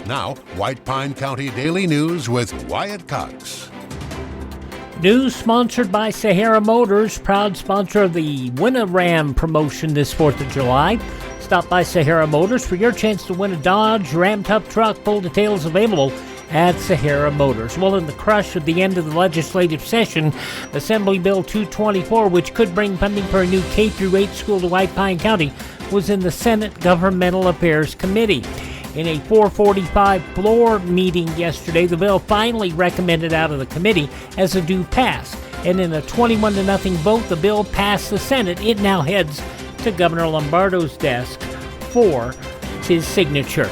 Now, White Pine County Daily News with Wyatt Cox. News sponsored by Sahara Motors, proud sponsor of the Win-A-Ram promotion this 4th of July. Stop by Sahara Motors for your chance to win a Dodge Ram Tough truck. Full details available at Sahara Motors. Well, in the crush at the end of the legislative session, Assembly Bill 224, which could bring funding for a new K-8 school to White Pine County, was in the Senate Governmental Affairs Committee. In a 4:45 floor meeting yesterday, the bill finally recommended out of the committee as a due pass. And in a 21-0 vote, the bill passed the Senate. It now heads to Governor Lombardo's desk for his signature.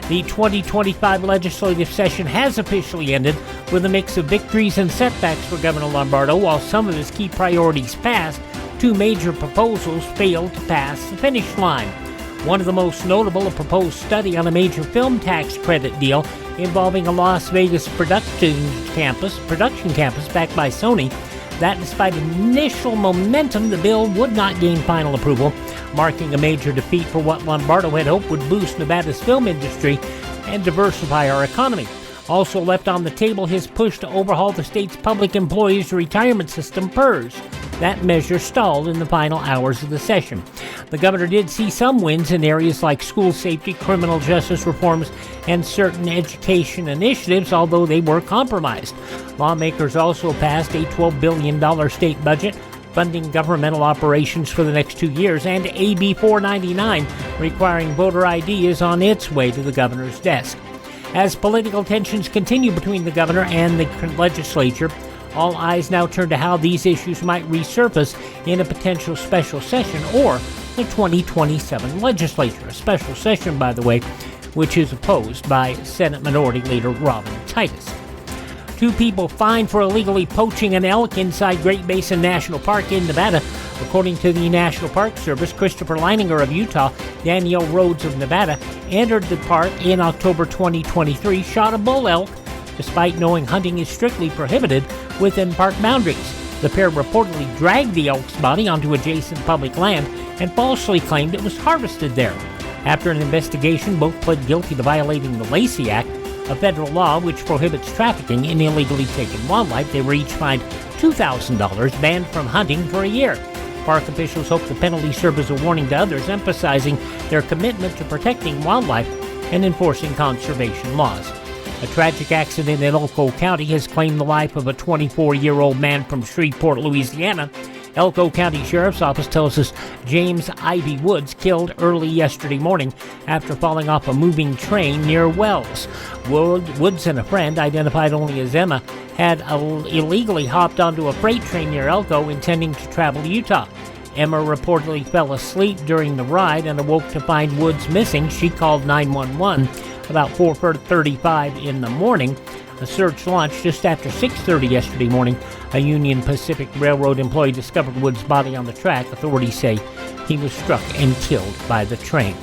The 2025 legislative session has officially ended with a mix of victories and setbacks for Governor Lombardo. While some of his key priorities passed, two major proposals failed to pass the finish line. One of the most notable, a proposed study on a major film tax credit deal involving a Las Vegas production campus backed by Sony. That, despite initial momentum, the bill would not gain final approval, marking a major defeat for what Lombardo had hoped would boost Nevada's film industry and diversify our economy. Also left on the table, his push to overhaul the state's public employees' retirement system, PERS. That measure stalled in the final hours of the session. The governor did see some wins in areas like school safety, criminal justice reforms, and certain education initiatives, although they were compromised. Lawmakers also passed a $12 billion state budget, funding governmental operations for the next 2 years, and AB 499, requiring voter ID, is on its way to the governor's desk. As political tensions continue between the governor and the legislature, all eyes now turn to how these issues might resurface in a potential special session or the 2027 legislature. A special session, by the way, which is opposed by Senate Minority Leader Robin Titus. 2 people fined for illegally poaching an elk inside Great Basin National Park in Nevada. According to the National Park Service, Christopher Leininger of Utah, Danielle Rhodes of Nevada entered the park in October 2023, shot a bull elk, despite knowing hunting is strictly prohibited within park boundaries. The pair reportedly dragged the elk's body onto adjacent public land and falsely claimed it was harvested there. After an investigation, both pled guilty to violating the Lacey Act, a federal law which prohibits trafficking in illegally taken wildlife. They were each fined $2,000, banned from hunting for a year. Park officials hope the penalty serve as a warning to others, emphasizing their commitment to protecting wildlife and enforcing conservation laws. A tragic accident in Elko County has claimed the life of a 24-year-old man from Shreveport, Louisiana. Elko County Sheriff's Office tells us James Ivy Woods killed early yesterday morning after falling off a moving train near Wells. Woods and a friend, identified only as Emma, had illegally hopped onto a freight train near Elko intending to travel to Utah. Emma reportedly fell asleep during the ride and awoke to find Woods missing. She called 911 about 4:35 in the morning. A search launched just after 6:30 yesterday morning. A Union Pacific Railroad employee discovered Woods' body on the track. Authorities say he was struck and killed by the train.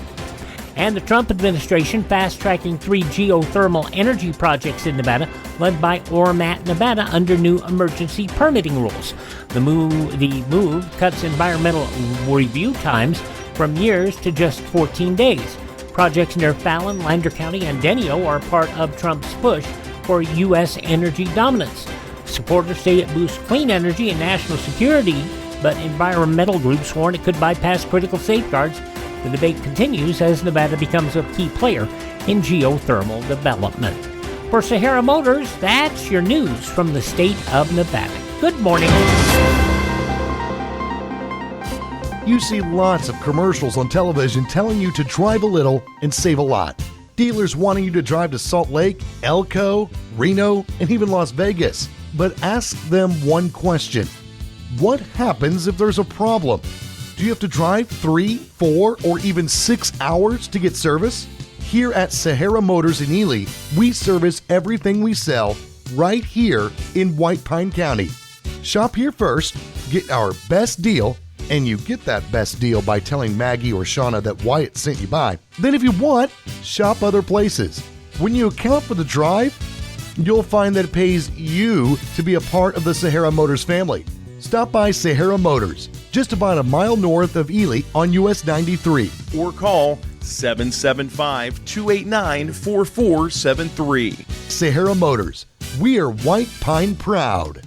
And the Trump administration fast-tracking 3 geothermal energy projects in Nevada, led by Ormat, Nevada, under new emergency permitting rules. The move cuts environmental review times from years to just 14 days. Projects near Fallon, Lander County, and Denio are part of Trump's push for U.S. energy dominance. Supporters say it boosts clean energy and national security, but environmental groups warn it could bypass critical safeguards. The debate continues as Nevada becomes a key player in geothermal development. For Sahara Motors, that's your news from the state of Nevada. Good morning. You see lots of commercials on television telling you to drive a little and save a lot. Dealers wanting you to drive to Salt Lake, Elko, Reno, and even Las Vegas. But ask them one question. What happens if there's a problem? Do you have to drive 3, 4, or even 6 hours to get service? Here at Sahara Motors in Ely, we service everything we sell right here in White Pine County. Shop here first, get our best deal, and you get that best deal by telling Maggie or Shauna that Wyatt sent you by. Then if you want, shop other places. When you account for the drive, you'll find that it pays you to be a part of the Sahara Motors family. Stop by Sahara Motors, just about a mile north of Ely on US 93. Or call 775-289-4473. Sahara Motors. We are White Pine proud.